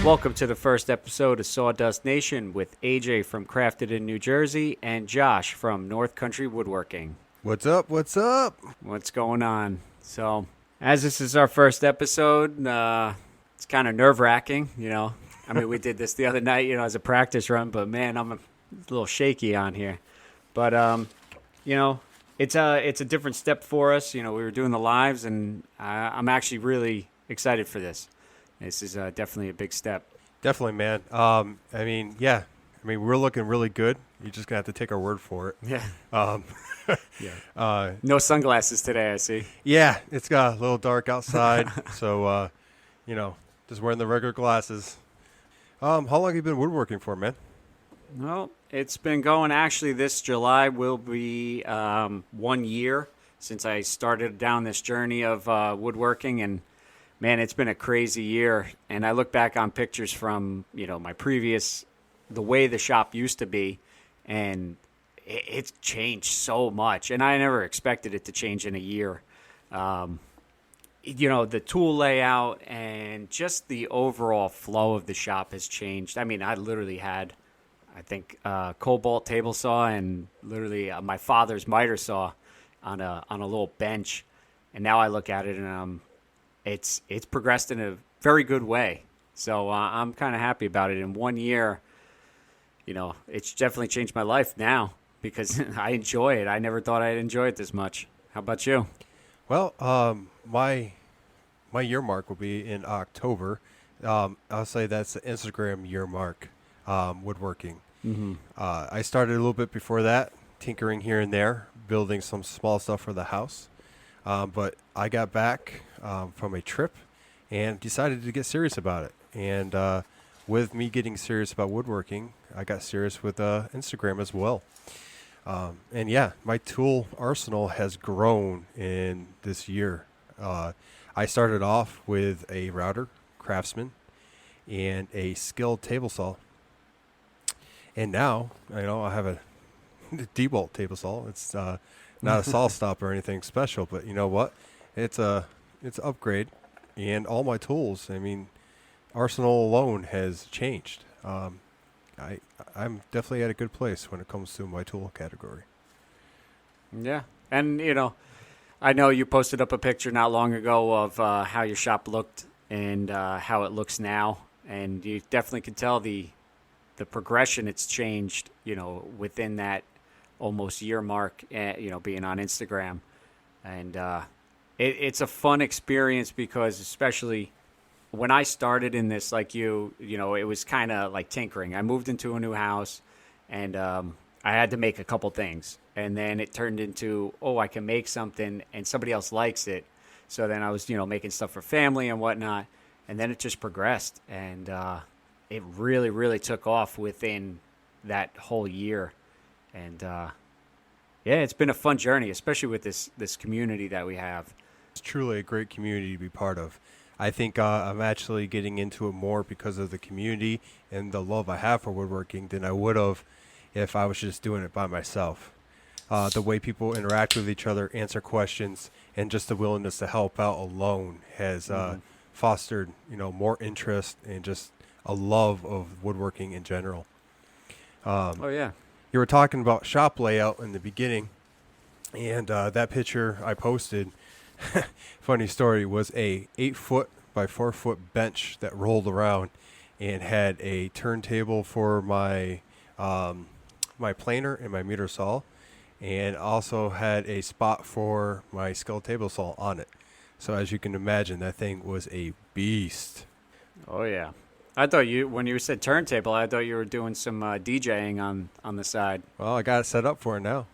Welcome to the first episode of Sawdust Nation with AJ from Crafted in New Jersey and Josh from North Country Woodworking. What's up? What's up? What's going on? So, as this is our first episode, it's kind of nerve-wracking, you know. I mean, we did this the other night, you know, as a practice run, but man, I'm a little shaky on here. But, you know, it's a different step for us. You know, we were doing the lives, and I'm actually really excited for this. This is definitely a big step. Definitely, man. We're looking really good. You're just going to have to take our word for it. Yeah. Yeah. No sunglasses today, I see. Yeah, it's got a little dark outside, so, just wearing the regular glasses. How long have you been woodworking for, man? Well, it's been going, actually, this July will be 1 year since I started down this journey of woodworking, and man, it's been a crazy year. And I look back on pictures from, you know, the way the shop used to be, and it's changed so much. And I never expected it to change in a year. You know, the tool layout and just the overall flow of the shop has changed. I mean, I literally had, I think, cobalt table saw and literally my father's miter saw on a little bench. And now I look at it and it's progressed in a very good way. So I'm kind of happy about it. In 1 year, you know, it's definitely changed my life now because I enjoy it. I never thought I'd enjoy it this much. How about you? Well, my year mark will be in October. I'll say that's the Instagram year mark, woodworking. Mm-hmm. I started a little bit before that, tinkering here and there, building some small stuff for the house. But I got back from a trip and decided to get serious about it. And with me getting serious about woodworking, I got serious with Instagram as well. And yeah, my tool arsenal has grown in this year. I started off with a router, Craftsman, and a skilled table saw. And now, you know, I have a D-bolt table saw. It's not a saw stop or anything special, but you know what? It's an upgrade, and all my tools. I mean, arsenal alone has changed. I'm definitely at a good place when it comes to my tool category. Yeah, and you know, I know you posted up a picture not long ago of how your shop looked and how it looks now, and you definitely could tell the progression it's changed. You know, within that almost year mark, you know, being on Instagram, and it's a fun experience because especially when I started in this, like you know, it was kind of like tinkering. I moved into a new house, and I had to make a couple things. And then it turned into, I can make something, and somebody else likes it. So then I was, you know, making stuff for family and whatnot. And then it just progressed. And it really, really took off within that whole year. And, yeah, it's been a fun journey, especially with this community that we have. It's truly a great community to be part of. I think I'm actually getting into it more because of the community and the love I have for woodworking than I would have if I was just doing it by myself. The way people interact with each other, answer questions, and just the willingness to help out alone has fostered, you know, more interest and just a love of woodworking in general. Yeah. You were talking about shop layout in the beginning, and that picture I posted, funny story, was a 8-foot by 4-foot bench that rolled around and had a turntable for my my planer and my meter saw, and also had a spot for my skilled table saw on it. So as you can imagine, that thing was a beast. Oh, yeah. I thought when you said turntable, I thought you were doing some DJing on the side. Well, I got it set up for it now.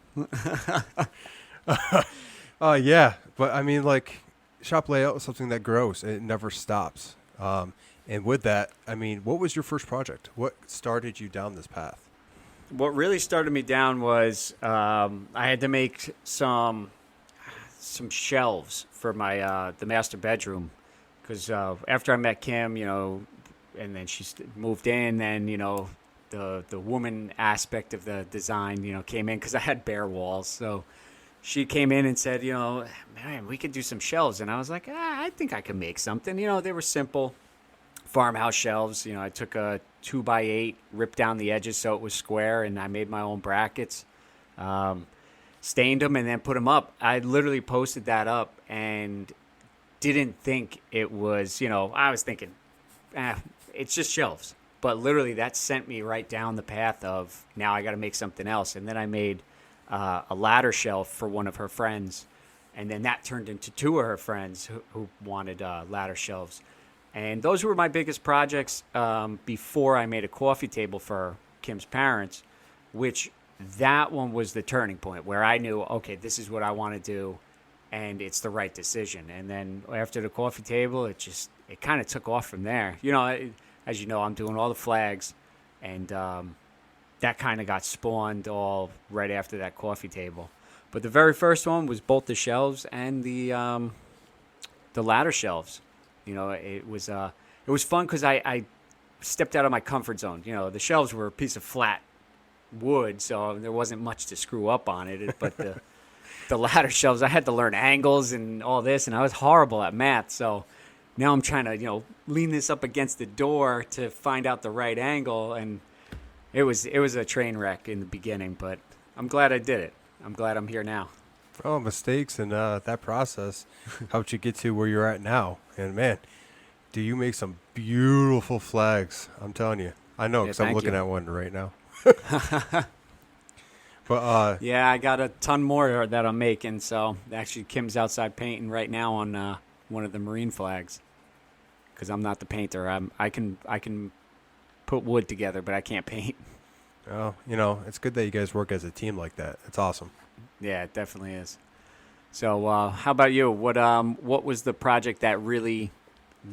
Yeah, but I mean, like, shop layout is something that grows. It never stops. And with that, I mean, what was your first project? What started you down this path? What really started me down was I had to make some shelves for my the master bedroom because after I met Kim, you know, and then she moved in, and you know, the woman aspect of the design, you know, came in because I had bare walls. So she came in and said, you know, man, we could do some shelves, and I was like, I think I can make something. You know, they were simple, farmhouse shelves. I took a 2x8, ripped down the edges so it was square, and I made my own brackets. Stained them and then put them up. I literally posted that up and didn't think it was, I was thinking, it's just shelves. But literally that sent me right down the path of now I got to make something else. And then I made a ladder shelf for one of her friends. And then that turned into two of her friends who wanted ladder shelves. And those were my biggest projects before I made a coffee table for Kim's parents, which that one was the turning point where I knew, okay, this is what I want to do, and it's the right decision. And then after the coffee table, it kind of took off from there. As you know, I'm doing all the flags, and that kind of got spawned all right after that coffee table. But the very first one was both the shelves and the ladder shelves. It was fun because I stepped out of my comfort zone. The shelves were a piece of flat wood, so there wasn't much to screw up on it. But the ladder shelves, I had to learn angles and all this, and I was horrible at math. So now I'm trying to lean this up against the door to find out the right angle, and it was a train wreck in the beginning. But I'm glad I did it. I'm glad I'm here now. Oh, mistakes and that process helped you get to where you're at now. And man, do you make some beautiful flags? I'm telling you. I know because I'm looking at one right now. But yeah, I got a ton more that I'm making. So actually, Kim's outside painting right now on one of the marine flags. Because I'm not the painter. I can put wood together, but I can't paint. Oh, it's good that you guys work as a team like that. It's awesome. Yeah, it definitely is. So, how about you? What was the project that really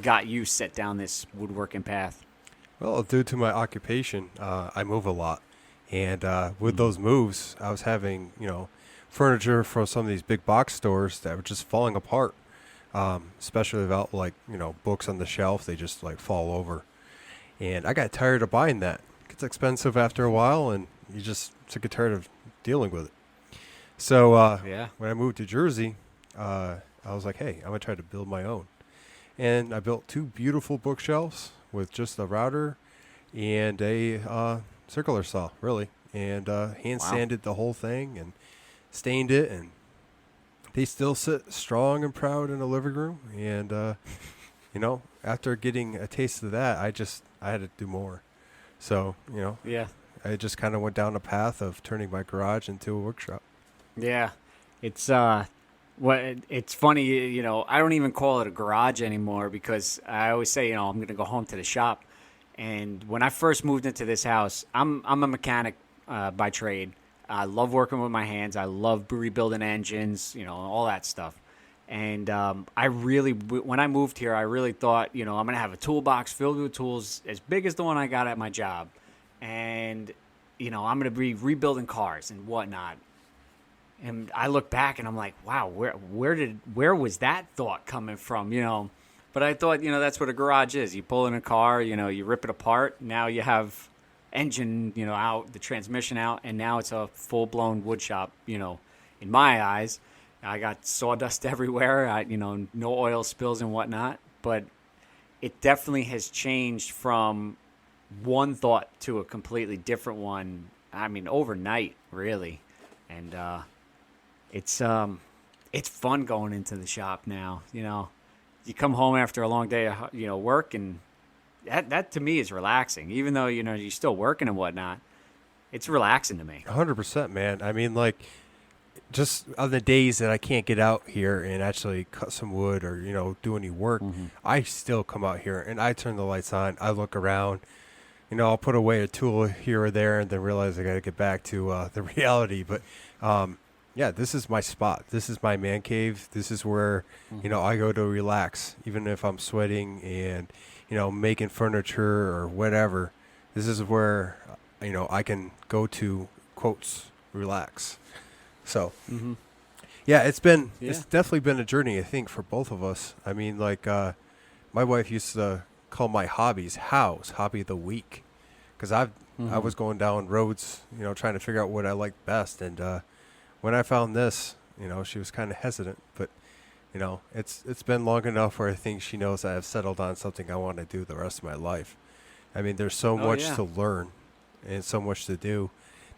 got you set down this woodworking path? Well, due to my occupation, I move a lot. And with those moves, I was having, furniture from some of these big box stores that were just falling apart. Especially about books on the shelf, they just fall over. And I got tired of buying that. It's expensive after a while, and you just get tired of dealing with it. So when I moved to Jersey, I was like, hey, I'm going to try to build my own. And I built two beautiful bookshelves with just a router and a circular saw, really. And hand sanded the whole thing and stained it. And they still sit strong and proud in the living room. And, after getting a taste of that, I had to do more. So, I just kind of went down a path of turning my garage into a workshop. Yeah, it's funny, I don't even call it a garage anymore because I always say, I'm going to go home to the shop. And when I first moved into this house, I'm a mechanic by trade. I love working with my hands. I love rebuilding engines, all that stuff. And when I moved here, I really thought, I'm going to have a toolbox filled with tools as big as the one I got at my job. And, I'm going to be rebuilding cars and whatnot. And I look back and I'm like, wow, where was that thought coming from, But I thought, that's what a garage is. You pull in a car, you rip it apart. Now you have engine, out, the transmission out, and now it's a full-blown wood shop, in my eyes. I got sawdust everywhere, no oil spills and whatnot. But it definitely has changed from one thought to a completely different one, overnight, really. And it's fun going into the shop now. You come home after a long day of work, and that to me is relaxing. Even though you're still working and whatnot, it's relaxing to me. 100%, man. Just on the days that I can't get out here and actually cut some wood or do any work, I still come out here and I turn the lights on. I look around. I'll put away a tool here or there and then realize I got to get back to the reality. But yeah, this is my spot. This is my man cave. This is where, I go to relax, even if I'm sweating and, making furniture or whatever. This is where, I can go to, quotes, relax. So, yeah, it's definitely been a journey, I think, for both of us. My wife used to call my hobbies hobby of the week, because I was going down roads, trying to figure out what I liked best. And when I found this, she was kind of hesitant, but It's been long enough where I think she knows I have settled on something I want to do the rest of my life. I mean, there's so Oh much yeah. to learn and so much to do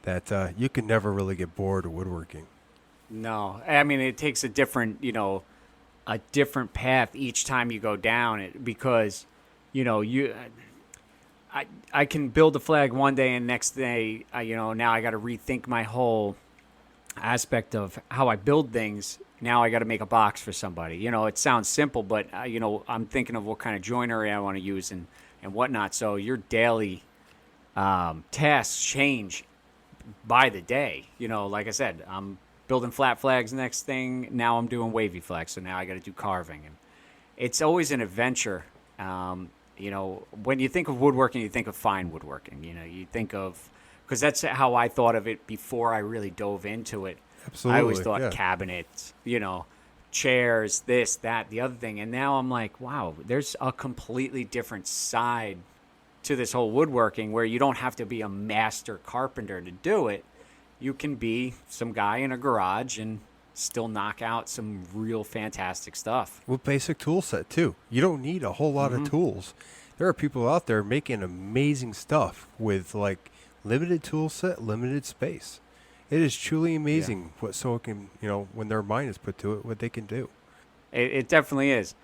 that you can never really get bored of woodworking. No, I mean it takes a different, a different path each time you go down it because, you I can build a flag one day and next day, now I got to rethink my whole aspect of how I build things. Now I got to make a box for somebody. It sounds simple, but I'm thinking of what kind of joinery I want to use and whatnot. So your daily tasks change by the day. Like I said, I'm building flat flags. Next thing, now I'm doing wavy flags. So now I got to do carving, and it's always an adventure. When you think of woodworking, you think of fine woodworking. You think of, because that's how I thought of it before I really dove into it. Absolutely. I always thought yeah. cabinets, chairs, this, that, the other thing. And now I'm like, wow, there's a completely different side to this whole woodworking where you don't have to be a master carpenter to do it. You can be some guy in a garage and still knock out some real fantastic stuff. With basic tool set, too. You don't need a whole lot of tools. There are people out there making amazing stuff with, like, limited tool set, limited space. It is truly amazing what someone can, when their mind is put to it, what they can do. It definitely is.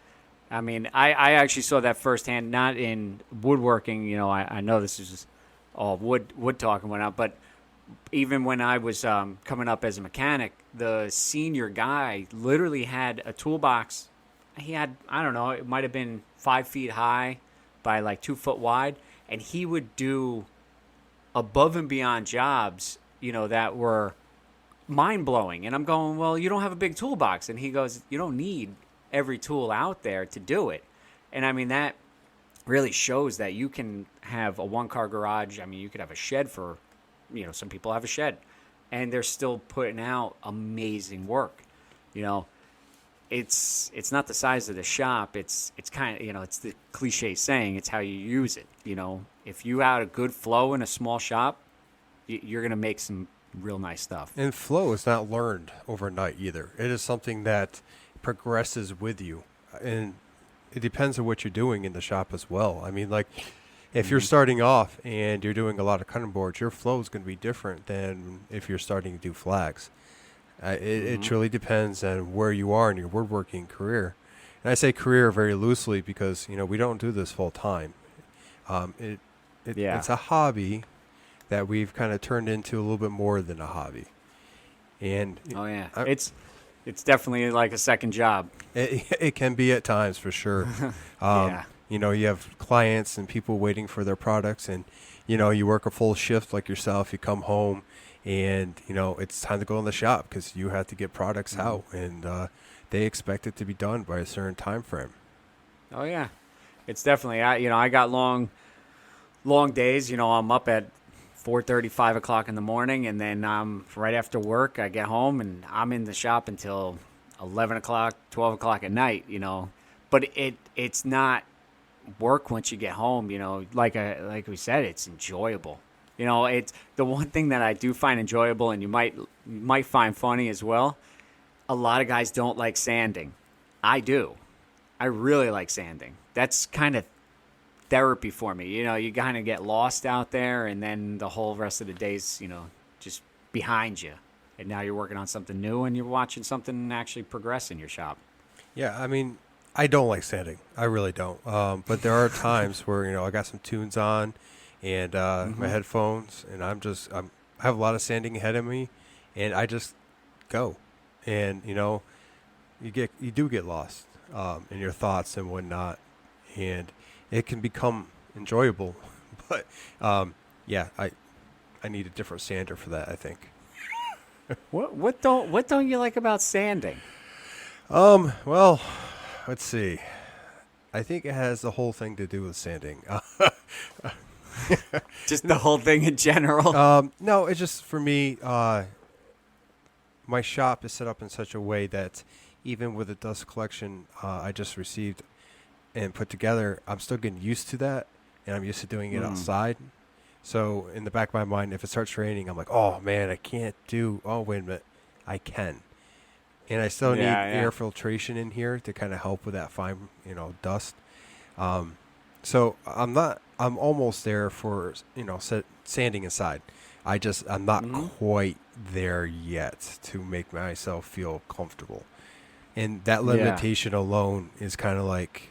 I mean, I actually saw that firsthand, not in woodworking. I know this is just all wood talk and whatnot, but even when I was coming up as a mechanic, the senior guy literally had a toolbox. He had, I don't know, it might have been 5 feet high by like 2 foot wide, and he would do above and beyond jobs, that were mind-blowing. And I'm going, well, you don't have a big toolbox. And he goes, you don't need every tool out there to do it. And I mean, that really shows that you can have a one-car garage. I mean, you could have a shed for, some people have a shed, and they're still putting out amazing work. It's not the size of the shop. It's kind of, it's the cliche saying, it's how you use it. If you had a good flow in a small shop, you're going to make some real nice stuff. And flow is not learned overnight either. It is something that progresses with you. And it depends on what you're doing in the shop as well. I mean, like, if you're starting off and you're doing a lot of cutting boards, your flow is going to be different than if you're starting to do flags. It truly depends on where you are in your woodworking career. And I say career very loosely because, we don't do this full time. It's a hobby that we've kind of turned into a little bit more than a hobby. And it's definitely like a second job. It can be at times, for sure. You have clients and people waiting for their products, and you work a full shift like yourself. You come home, and it's time to go in the shop because you have to get products out, and they expect it to be done by a certain time frame. Oh yeah, it's definitely. I got long days. I'm up at 4:30, 5 o'clock in the morning, and then right after work, I get home and I'm in the shop until 11 o'clock, 12 o'clock at night. But it's not work once you get home. Like we said, it's enjoyable. It's the one thing that I do find enjoyable, and you might find funny as well. A lot of guys don't like sanding. I do. I really like sanding. That's kind of therapy for me. You kind of get lost out there, and then the whole rest of the day's, just behind you. And now you're working on something new, and you're watching something actually progress in your shop. Yeah, I mean, I don't like sanding. I really don't. But there are times where, I got some tunes on and my headphones, and I have a lot of sanding ahead of me, and I just go. And, you do get lost in your thoughts and whatnot. And it can become enjoyable, but I need a different sander for that, I think. What don't you like about sanding? Well, let's see. I think it has the whole thing to do with sanding. Just the whole thing in general? No, it's just for me. My shop is set up in such a way that even with the dust collection I just received and put together, I'm still getting used to that, and I'm used to doing it outside. So in the back of my mind, if it starts raining, I'm like, oh man, I can't do. Oh, wait a minute, I can. and I still need Yeah, air filtration in here to kind of help with that fine, dust. So I'm almost there for, sanding inside. I'm not Mm-hmm. quite there yet to make myself feel comfortable. And that Yeah. limitation alone is kind of like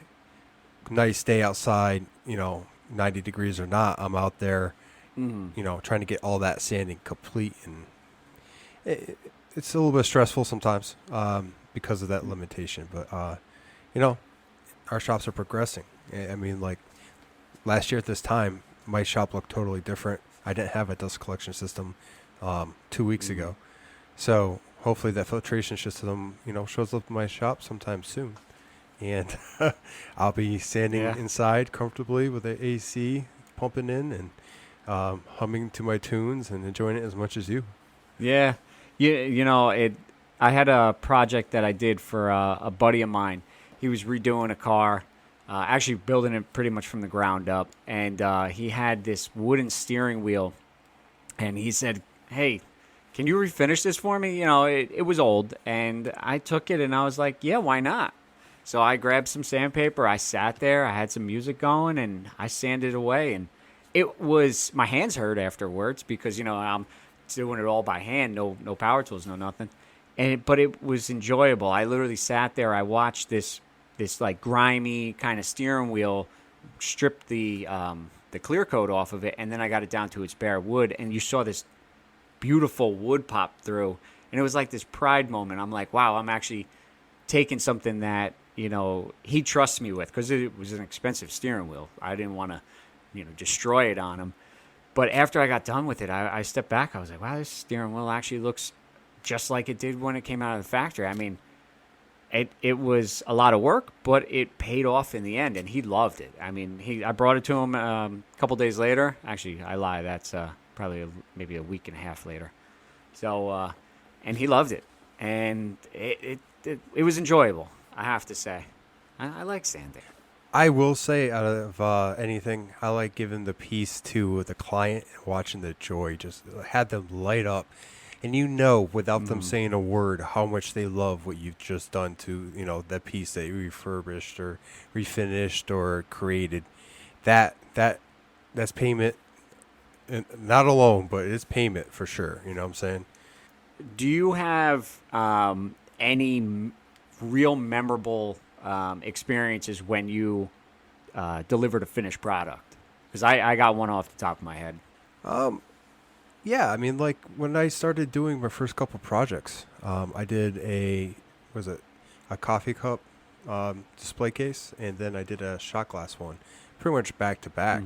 nice day outside, 90 degrees or not. I'm out there, Mm-hmm. trying to get all that sanding complete. And it's a little bit stressful sometimes because of that limitation. But, our shops are progressing. I mean, like last year at this time, my shop looked totally different. I didn't have a dust collection system 2 weeks Mm-hmm. ago. So hopefully that filtration system, shows up in my shop sometime soon. And I'll be standing Yeah. inside comfortably with the AC pumping in and humming to my tunes and enjoying it as much as you. Yeah. It. I had a project that I did for a buddy of mine. He was redoing a car, actually building it pretty much from the ground up, and he had this wooden steering wheel, and he said, "Hey, can you refinish this for me?" It was old, and I took it, and I was like, "Yeah, why not?" So I grabbed some sandpaper. I sat there. I had some music going, and I sanded away. And my hands hurt afterwards because I'm doing it all by hand, no power tools, no nothing. But it was enjoyable. I literally sat there. I watched this like grimy kind of steering wheel strip the clear coat off of it, and then I got it down to its bare wood, and you saw this beautiful wood pop through, and it was like this pride moment. I'm like, wow, I'm actually taking something that he trusts me with, because it was an expensive steering wheel. I didn't want to destroy it on him. But after I got done with it, I stepped back. I was like, wow, this steering wheel actually looks just like it did when it came out of the factory. I mean, it was a lot of work, but it paid off in the end, and he loved it. I mean, I brought it to him a couple days later. Actually, I lie. That's probably maybe a week and a half later. So, and he loved it, and it was enjoyable, I have to say. I like sanding. I will say, out of anything, I like giving the piece to the client and watching the joy. Just had them light up. And without them saying a word, how much they love what you've just done to, that piece that you refurbished or refinished or created. That's payment, and not alone, but it's payment for sure. You know what I'm saying? Do you have any real memorable experiences when you delivered a finished product? Because I got one off the top of my head. Yeah, I mean, like when I started doing my first couple projects, I did a coffee cup display case, and then I did a shot glass one, pretty much back to back.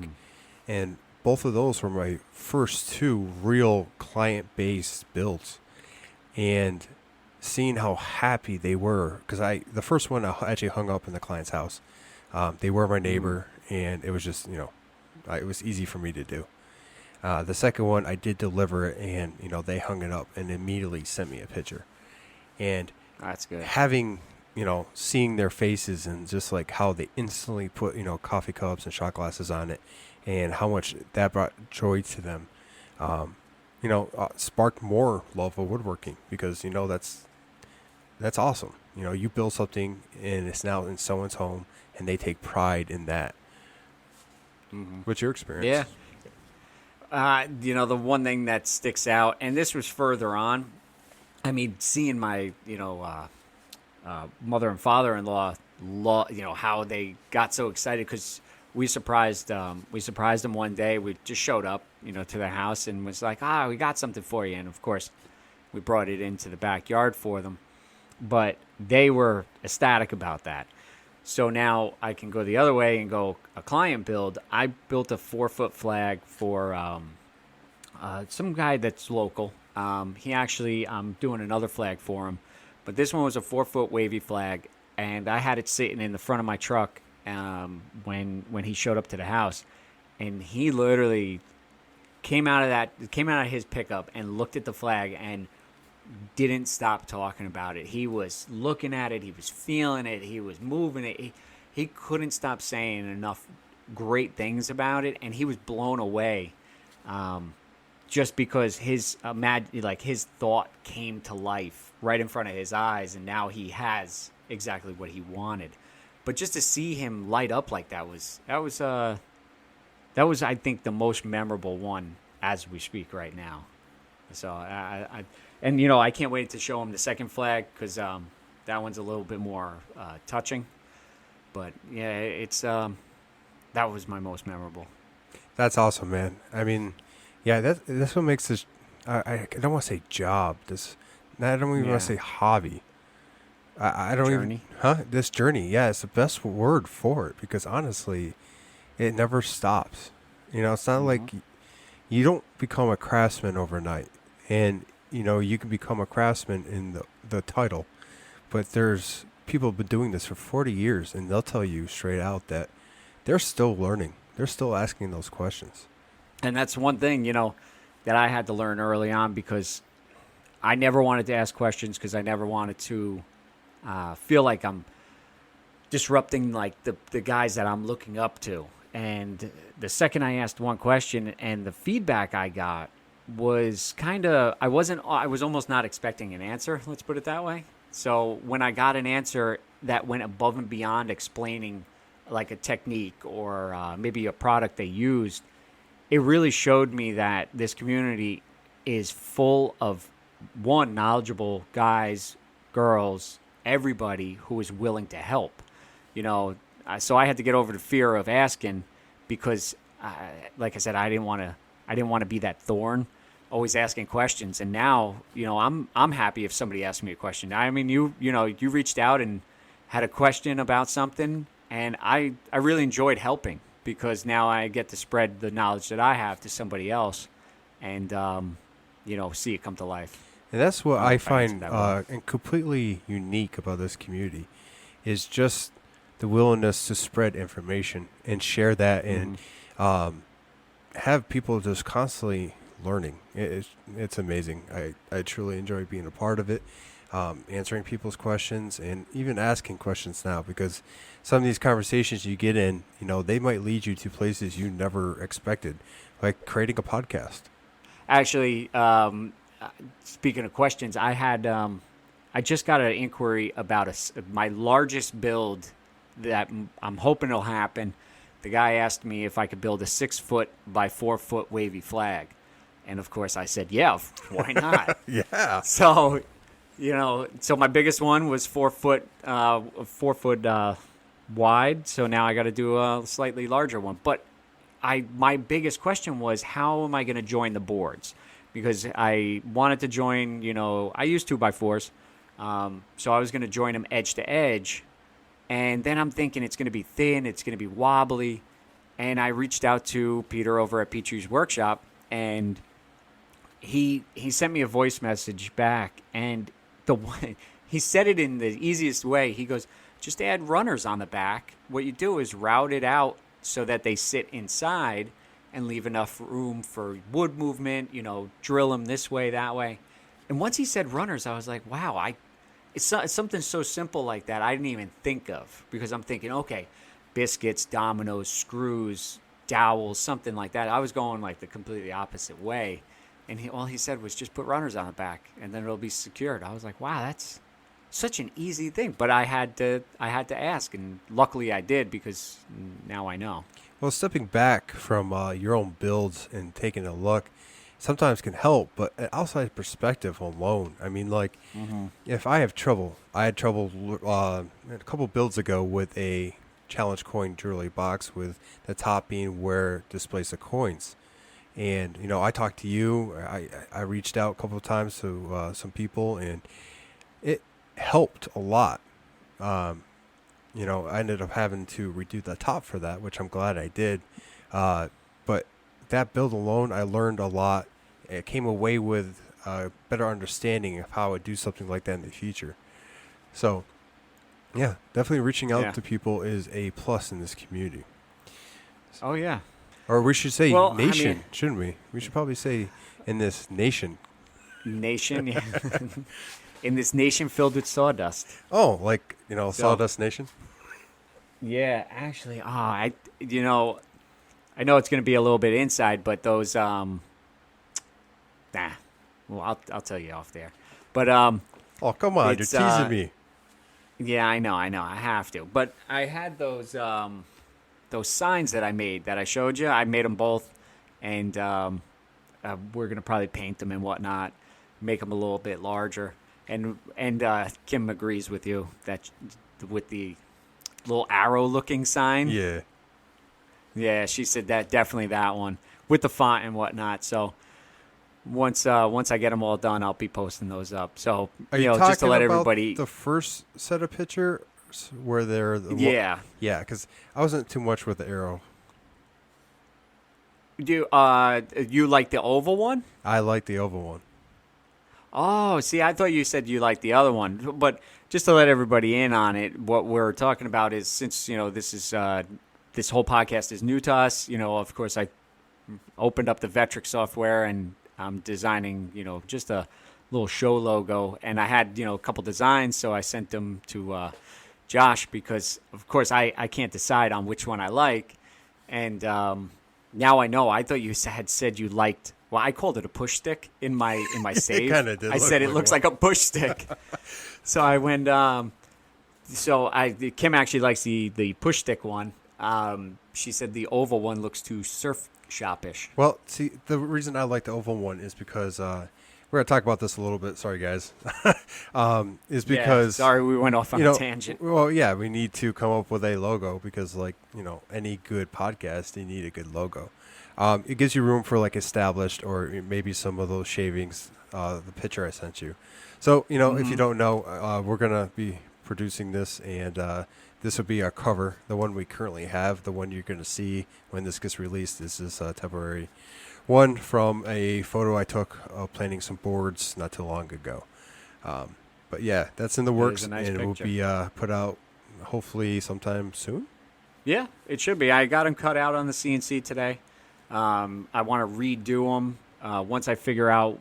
And both of those were my first two real client-based builds. And seeing how happy they were, because the first one I actually hung up in the client's house. They were my neighbor, and it was just, it was easy for me to do. The second one, I did deliver it, and, they hung it up and immediately sent me a picture. And That's good. having, seeing their faces and just like how they instantly put, coffee cups and shot glasses on it, and how much that brought joy to them, sparked more love of woodworking, because, that's awesome. You build something and it's now in someone's home, and they take pride in that. What's your experience? Yeah. The one thing that sticks out, and this was further on, I mean, seeing my, mother and father-in-law, how they got so excited, because we surprised them one day. We just showed up, to their house, and was like, we got something for you. And of course, we brought it into the backyard for them, but they were ecstatic about that. So now I can go the other way and go a client build. I built a 4-foot flag for some guy that's local. He actually, I'm doing another flag for him. But this one was a 4-foot wavy flag, and I had it sitting in the front of my truck when he showed up to the house. And he literally came out of his pickup and looked at the flag and didn't stop talking about it. He was looking at it. He was feeling it. He was moving it. He couldn't stop saying enough great things about it, and he was blown away, just because his thought came to life right in front of his eyes, and now he has exactly what he wanted. But just to see him light up like that was I think the most memorable one as we speak right now. So and I can't wait to show him the second flag because that one's a little bit more touching. But yeah, it's that was my most memorable. That's awesome, man. I mean, yeah, that's what makes this. I don't want to say job. I don't even want to say hobby. I don't Journey? even. This journey, yeah, it's the best word for it because honestly, it never stops. It's not like you don't become a craftsman overnight, and you can become a craftsman in the title, but there's people have been doing this for 40 years, and they'll tell you straight out that they're still learning. They're still asking those questions. And that's one thing, that I had to learn early on because I never wanted to ask questions because I never wanted to feel like I'm disrupting like the guys that I'm looking up to. And the second I asked one question and the feedback I got was I was almost not expecting an answer, let's put it that way. So when I got an answer that went above and beyond explaining like a technique or maybe a product they used, it really showed me that this community is full of, one, knowledgeable guys, girls, everybody who is willing to help. So I had to get over the fear of asking because, like I said, I didn't want to be that thorn, always asking questions. And now, I'm happy if somebody asks me a question. I mean, you reached out and had a question about something, and I really enjoyed helping because now I get to spread the knowledge that I have to somebody else, and see it come to life. And that's what I find and completely unique about this community is just the willingness to spread information and share that and have people just constantly learning. It's amazing. I truly enjoy being a part of it, answering people's questions and even asking questions now because some of these conversations you get in, they might lead you to places you never expected, like creating a podcast. Actually, speaking of questions, I just got an inquiry about my largest build that I'm hoping will happen. The guy asked me if I could build a 6-foot by 4-foot wavy flag. And of course I said, yeah, why not? Yeah. So, so my biggest one was 4 foot wide. So now I got to do a slightly larger one. But my biggest question was, how am I going to join the boards? Because I wanted to join, I use 2x4s. So I was going to join them edge to edge. And then I'm thinking it's going to be thin, it's going to be wobbly. And I reached out to Peter over at Petrie's Workshop, and he sent me a voice message back. And he said it in the easiest way. He goes, just add runners on the back. What you do is route it out so that they sit inside and leave enough room for wood movement, drill them this way, that way. And once he said runners, I was like, wow, it's something so simple like that I didn't even think of because I'm thinking, okay, biscuits, dominoes, screws, dowels, something like that. I was going like the completely opposite way. And all he said was just put runners on the back and then it'll be secured. I was like, wow, that's such an easy thing. But I had to ask, and luckily I did because now I know. Well, stepping back from your own builds and taking a look sometimes can help, but an outside perspective alone. I mean, if I had trouble a couple builds ago with a challenge coin jewelry box with the top being where it displays the coins. And, I talked to you. I reached out a couple of times to some people, and it helped a lot. I ended up having to redo the top for that, which I'm glad I did. But that build alone, I learned a lot. It came away with a better understanding of how I would do something like that in the future. So, yeah, definitely reaching out to people is a plus in this community. Oh, yeah. Or we should say nation, shouldn't we? We should probably say in this nation. Nation, yeah. In this nation filled with sawdust. Oh, Sawdust Nation? Yeah, actually, I know it's going to be a little bit inside, but those, well, I'll tell you off there. But Oh, come on. It's, You're teasing me. Yeah, I know. I have to. But I had those signs that I made that I showed you. I made them both, and we're gonna probably paint them and whatnot, make them a little bit larger. And Kim agrees with you that with the little arrow-looking sign. Yeah. Yeah, she said that definitely that one with the font and whatnot. So once I get them all done, I'll be posting those up. So Are you talking just to let about everybody. the first set of pictures where they're Yeah. yeah, because I wasn't too much with the arrow. Do you like the oval one? I like the oval one. Oh, see, I thought you said you liked the other one. But just to let everybody in on it, what we're talking about is since this is this whole podcast is new to us. Of course, I opened up the Vectric software and I'm designing just a little show logo, and I had a couple designs, so I sent them to Josh because of course I can't decide on which one I like, and now I know. I thought you had said you liked. Well, I called it a push stick in my save. Kinda did I said it looks like a push stick. So I went. Kim actually likes the push stick one. She said the oval one looks too surf shop-ish. Well, see, the reason I like the oval one is because we're going to talk about this a little bit. Sorry, guys. Is because sorry we went off on a tangent. Well, yeah, we need to come up with a logo because, any good podcast, you need a good logo. It gives you room for established or maybe some of those shavings. The picture I sent you. So if you don't know, we're gonna be producing this, and this will be our cover. The one we currently have, the one you're gonna see when this gets released, this is a temporary one from a photo I took of planting some boards not too long ago. But yeah, that's in the works, nice and it will picture. be put out hopefully sometime soon. Yeah, it should be. I got them cut out on the CNC today. I want to redo them once I figure out,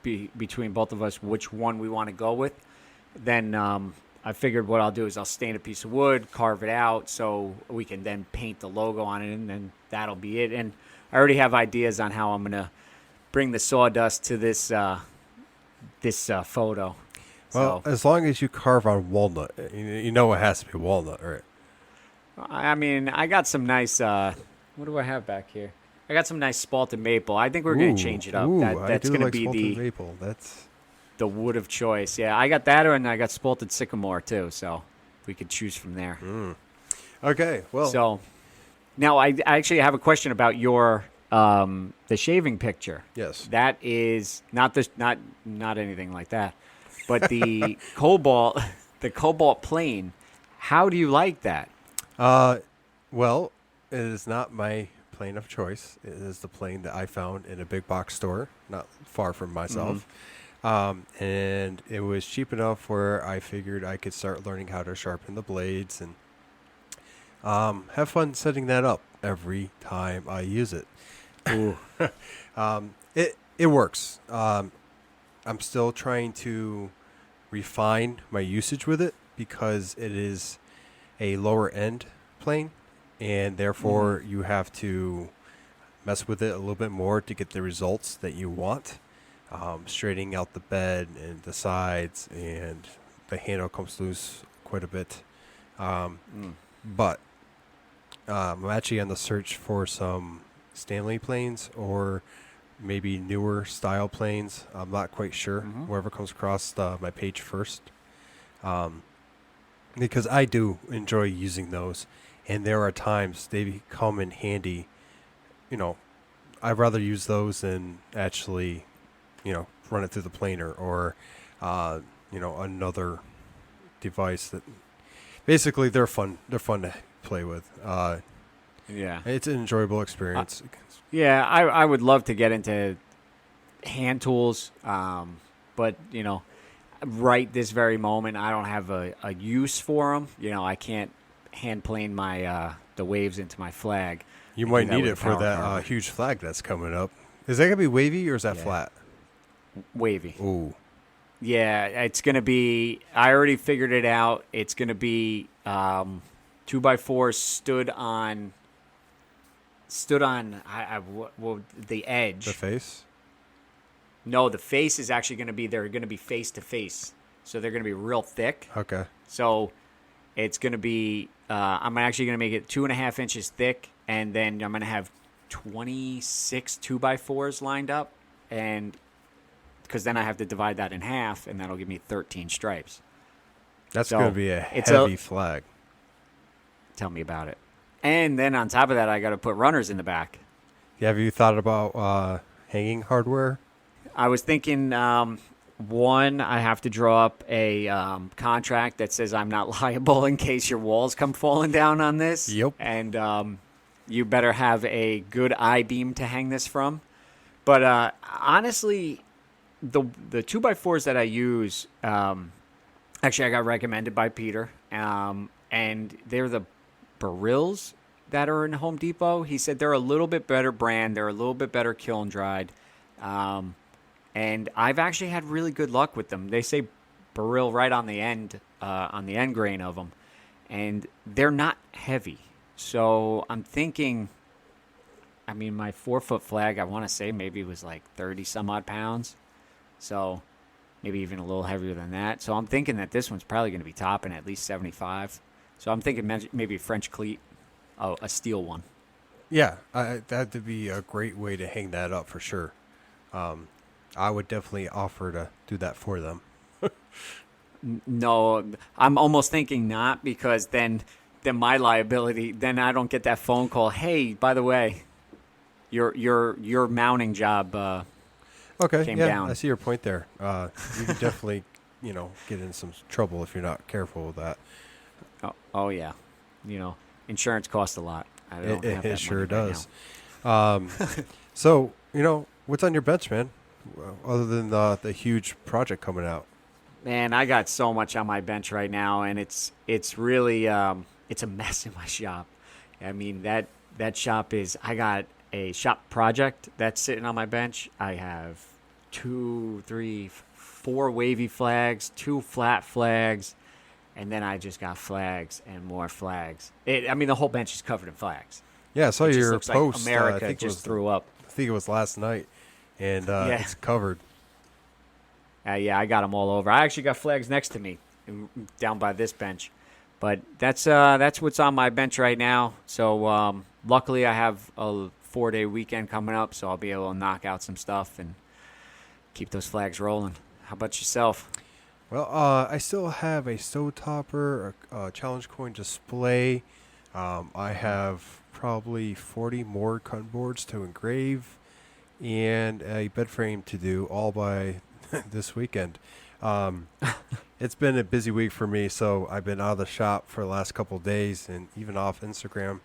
between both of us which one we want to go with. Then I figured what I'll do is I'll stain a piece of wood, carve it out, so we can then paint the logo on it, and then that'll be it. And I already have ideas on how I'm gonna bring the sawdust to this photo. Well, as long as you carve on walnut, it has to be walnut, right? I mean, I got some nice. What do I have back here? I got some nice spalted maple. I think we're going to change it up. That's going to be the maple. That's the wood of choice. Yeah, I got that, and I got spalted sycamore too. So we could choose from there. Okay. Well, so now I actually have a question about your the shaving picture. Yes. That is not anything like that, but the cobalt plane. How do you like that? Well, it is not my plane of choice. It is the plane that I found in a big box store, not far from myself. And it was cheap enough where I figured I could start learning how to sharpen the blades and have fun setting that up every time I use it. It works. I'm still trying to refine my usage with it because it is a lower end plane, and therefore you have to mess with it a little bit more to get the results that you want. Straightening out the bed and the sides, and the handle comes loose quite a bit. But I'm actually on the search for some Stanley planes or maybe newer style planes. I'm not quite sure. Whoever comes across my page first. Because I do enjoy using those, and there are times they come in handy. I'd rather use those than actually, run it through the planer or, another device that basically they're fun. They're fun to play with. Yeah. It's an enjoyable experience. Yeah, I would love to get into hand tools, but, right this very moment, I don't have a use for them. I can't hand plane my the waves into my flag. You might need it for that huge flag that's coming up. Is that going to be wavy or is that flat? Wavy. Ooh. Yeah, it's going to be, I already figured it out. It's going to be 2x4 stood on the edge. The face? No, the face is actually going to be, they're going to be face to face. So they're going to be real thick. Okay. So it's going to be, I'm actually going to make it 2.5 inches thick. And then I'm going to have 26 2x4s lined up. And because then I have to divide that in half, and that'll give me 13 stripes. That's So going to be a it's heavy flag. Tell me about it. And then on top of that, I got to put runners in the back. Have you thought about hanging hardware? I was thinking, one, I have to draw up a contract that says I'm not liable in case your walls come falling down on this. Yep. And you better have a good I-beam to hang this from. But honestly, the 2x4s that I use, actually I got recommended by Peter, and they're the Barills that are in Home Depot. He said they're a little bit better brand. They're a little bit better kiln dried. And I've actually had really good luck with them. They say Baril right on the end grain of them. And they're not heavy. So I'm thinking, I mean, my 4-foot flag, I want to say maybe was like 30 some odd pounds. So maybe even a little heavier than that. So I'm thinking that this one's probably going to be topping at least 75. So I'm thinking maybe a French cleat, a steel one. Yeah, that'd be a great way to hang that up for sure. I would definitely offer to do that for them. No, I'm almost thinking not, because then my liability, then I don't get that phone call. Hey, by the way, your mounting job came down. I see your point there. You could definitely, get in some trouble if you're not careful with that. Oh yeah, insurance costs a lot. I don't have that it sure money does. Right So what's on your bench, man? Other than the huge project coming out. Man, I got so much on my bench right now, and it's really it's a mess in my shop. I mean, that shop is, I got a shop project that's sitting on my bench. I have 2, 3, 4 wavy flags, 2 flat flags, and then I just got flags and more flags. The whole bench is covered in flags. Yeah, I saw It your just looks post. like America I think just threw up. I think it was last night, and Yeah. it's covered. Yeah, I got them all over. I actually got flags next to me, down by this bench. But that's what's on my bench right now. So luckily I have a 4-day weekend coming up, so I'll be able to knock out some stuff and keep those flags rolling. How about yourself? Well, I still have a sew topper, a challenge coin display. I have probably 40 more cutting boards to engrave, and a bed frame to do, all by this weekend. It's been a busy week for me, so I've been out of the shop for the last couple of days and even off Instagram.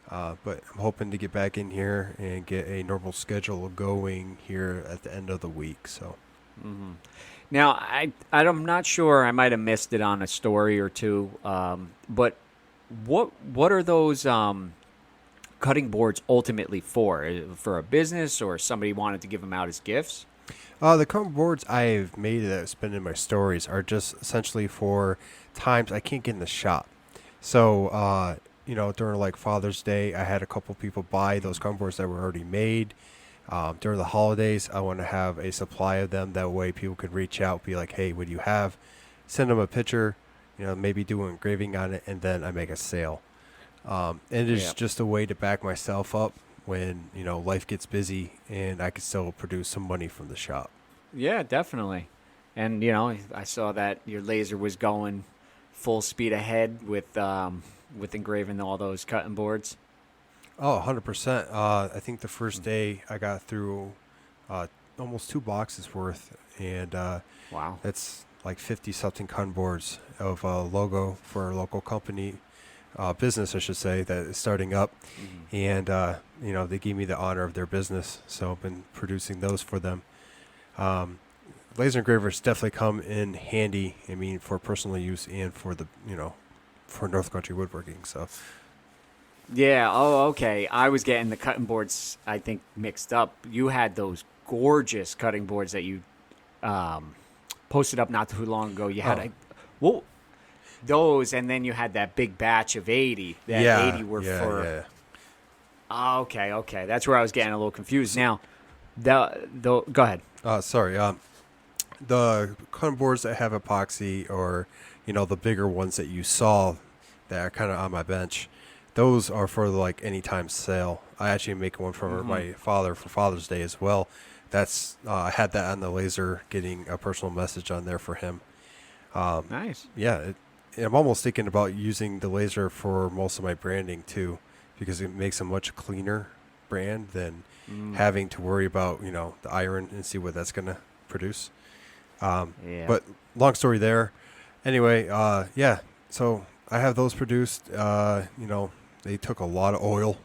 But I'm hoping to get back in here and get a normal schedule going here at the end of the week. So. Mm-hmm. Now, I'm not sure. I might have missed it on a story or two. But what are those cutting boards ultimately for? For a business, or somebody wanted to give them out as gifts? The cutting boards I've made that's been in my stories are just essentially for times I can't get in the shop. So, during like Father's Day, I had a couple people buy those cutting boards that were already made. During the holidays, I want to have a supply of them. That way people could reach out, be like, hey, what do you have? Send them a picture, maybe do an engraving on it, and then I make a sale. And it's just a way to back myself up when, life gets busy and I can still produce some money from the shop. Yeah, definitely. And, I saw that your laser was going full speed ahead with engraving all those cutting boards. Oh, 100%. I think the first day I got through almost 2 boxes worth, and wow, that's like 50-something cutting boards of a logo for a local company, business, I should say, that is starting up. Mm-hmm. And, they gave me the honor of their business, so I've been producing those for them. Laser engravers definitely come in handy, for personal use and for the, for North Country woodworking, so... Yeah, oh, okay. I was getting the cutting boards, I think, mixed up. You had those gorgeous cutting boards that you posted up not too long ago. You had those, and then you had that big batch of 80. That 80 were for... Yeah. Oh, okay. That's where I was getting a little confused. Now, Go ahead. Sorry. The cutting boards that have epoxy, or the bigger ones that you saw that are kind of on my bench, those are for like anytime sale. I actually make one for my father for Father's Day as well. That's I had that on the laser, getting a personal message on there for him. Nice. Yeah, I'm almost thinking about using the laser for most of my branding too, because it makes a much cleaner brand than having to worry about the iron and see what that's gonna produce. Yeah. But long story there. Anyway, yeah. So I have those produced. They took a lot of oil,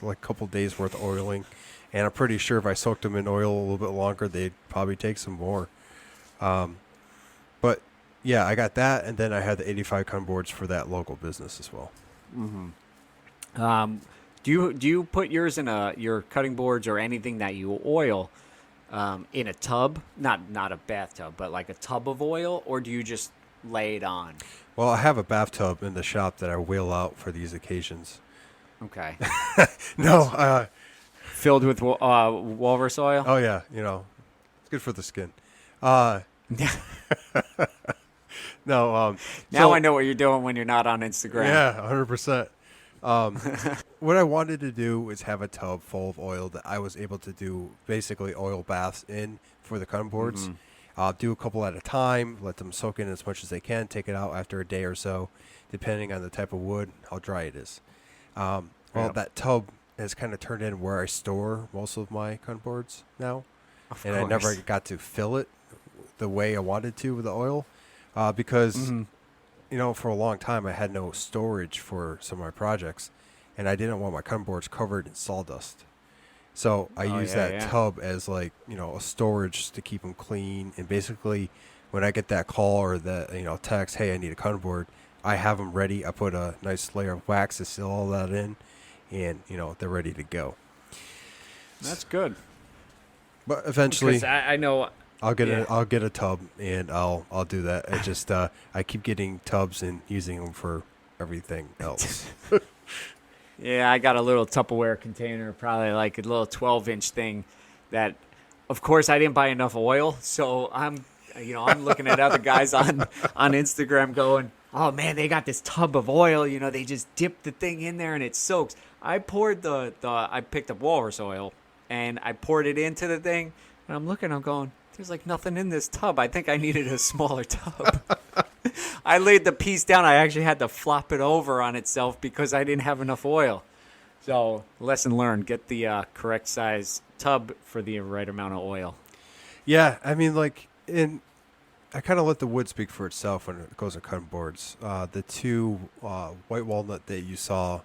like a couple days worth of oiling, and I'm pretty sure if I soaked them in oil a little bit longer, they'd probably take some more. But yeah, I got that, and then I had the 85 cutting boards for that local business as well. Do you put yours in your cutting boards or anything that you oil in a tub? Not a bathtub, but like a tub of oil, or do you just lay it on? Well, I have a bathtub in the shop that I wheel out for these occasions. Okay. No. Filled with walrus oil? Oh, yeah. It's good for the skin. No. Now I know what you're doing when you're not on Instagram. Yeah, 100%. What I wanted to do was have a tub full of oil that I was able to do basically oil baths in for the cutting boards. Do a couple at a time, let them soak in as much as they can, take it out after a day or so, depending on the type of wood, how dry it is. That tub has kind of turned in where I store most of my cutting boards now. Of and course. I never got to fill it the way I wanted to with the oil because, for a long time I had no storage for some of my projects, and I didn't want my cutting boards covered in sawdust. So I use that tub as like, a storage to keep them clean. And basically when I get that call or that, text, hey, I need a cutting board, I have them ready. I put a nice layer of wax to seal all that in, and, they're ready to go. That's good. But eventually, because I know I'll get a tub, and I'll do that. I just I keep getting tubs and using them for everything else. Yeah, I got a little Tupperware container, probably like a little 12-inch thing that, of course, I didn't buy enough oil. So I'm looking at other guys on Instagram going, oh, man, they got this tub of oil. They just dip the thing in there and it soaks. I poured I picked up walrus oil and I poured it into the thing. And I'm looking, I'm going, there's like nothing in this tub. I think I needed a smaller tub. I laid the piece down. I actually had to flop it over on itself because I didn't have enough oil. So, lesson learned. Get the correct size tub for the right amount of oil. Yeah, I mean, I kind of let the wood speak for itself when it goes to cutting boards. The two white walnut that you saw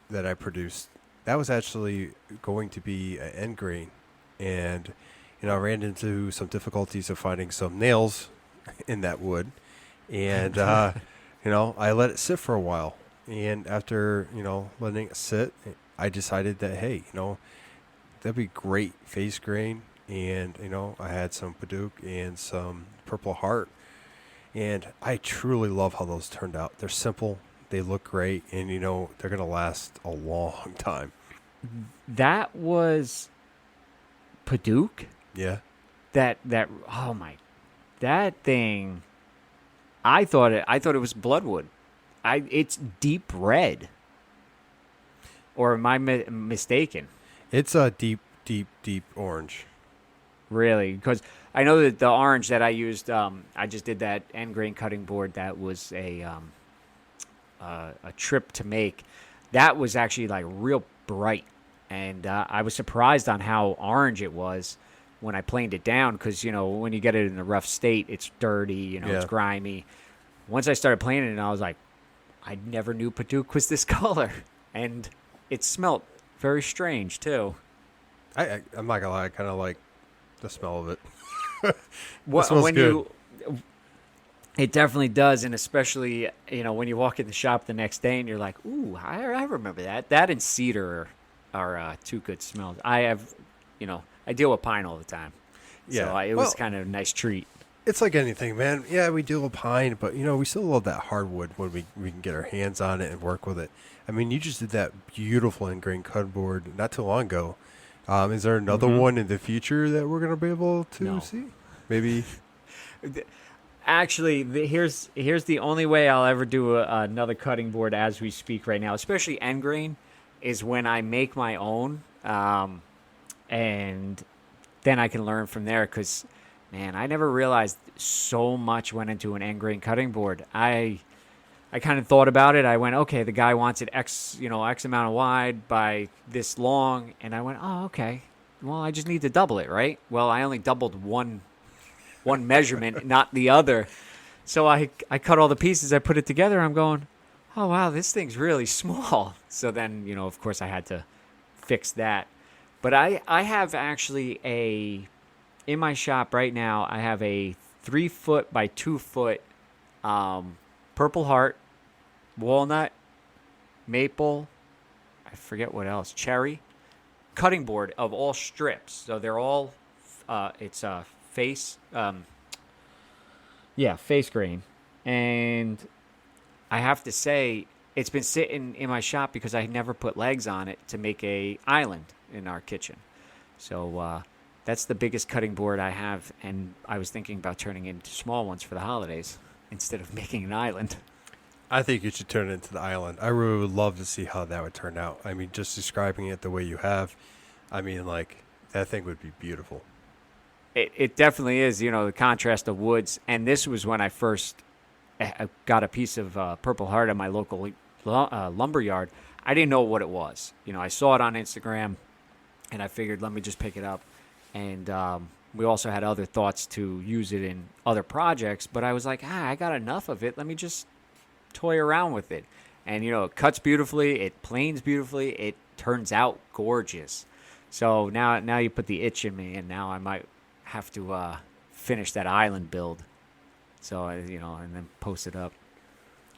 that I produced, that was actually going to be an end grain. And, I ran into some difficulties of finding some nails in that wood. And, I let it sit for a while. And after, letting it sit, I decided that, hey, that'd be great face grain. And, I had some Pawloski and some Purple Heart. And I truly love how those turned out. They're simple. They look great. And, they're going to last a long time. That was Pawloski? Yeah. That thing, I thought it was bloodwood. It's deep red. Or am I mistaken? It's a deep orange. Really? Because I know that the orange that I used, I just did that end grain cutting board that was a trip to make. That was actually like real bright. And I was surprised on how orange it was when I planed it down because, when you get it in a rough state, it's dirty, it's grimy. Once I started planing it, I was like, I never knew Pawloski was this color. And it smelled very strange, too. I'm not going to lie, I kind of like the smell of it. It smells good. It definitely does, and especially, when you walk in the shop the next day and you're like, ooh, I remember that. That and cedar are two good smells. I deal with pine all the time. Yeah. So it was kind of a nice treat. It's like anything, man. Yeah, we deal with pine, but, we still love that hardwood when we can get our hands on it and work with it. I mean, you just did that beautiful end grain cutting board not too long ago. Is there another one in the future that we're going to be able to No. see? Maybe. Actually, here's the only way I'll ever do another cutting board as we speak right now, especially end grain, is when I make my own, and then I can learn from there. Because, man, I never realized so much went into an end grain cutting board. I kind of thought about it. I went, okay, the guy wants it X amount of wide by this long, and I went, oh, okay. Well, I just need to double it, right? Well, I only doubled one measurement, not the other. So I cut all the pieces, I put it together, I'm going, oh wow, this thing's really small. So then, of course I had to fix that. But I have actually in my shop right now, I have a 3 foot by 2 foot Purple Heart, walnut, maple, I forget what else, cherry, cutting board of all strips. So they're all, it's face grain. And I have to say, it's been sitting in my shop because I never put legs on it to make a island in our kitchen. So that's the biggest cutting board I have, and I was thinking about turning it into small ones for the holidays instead of making an island. I think you should turn it into the island. I really would love to see how that would turn out. I mean, just describing it the way you have, I mean, like, that thing would be beautiful. It definitely is, the contrast of woods. And this was when I first got a piece of Purple Heart at my local lumber yard. I didn't know what it was. I saw it on Instagram, and I figured, let me just pick it up. And we also had other thoughts to use it in other projects. But I was like, I got enough of it. Let me just toy around with it. And, it cuts beautifully. It planes beautifully. It turns out gorgeous. So now you put the itch in me, and now I might have to finish that island build. So, and then post it up.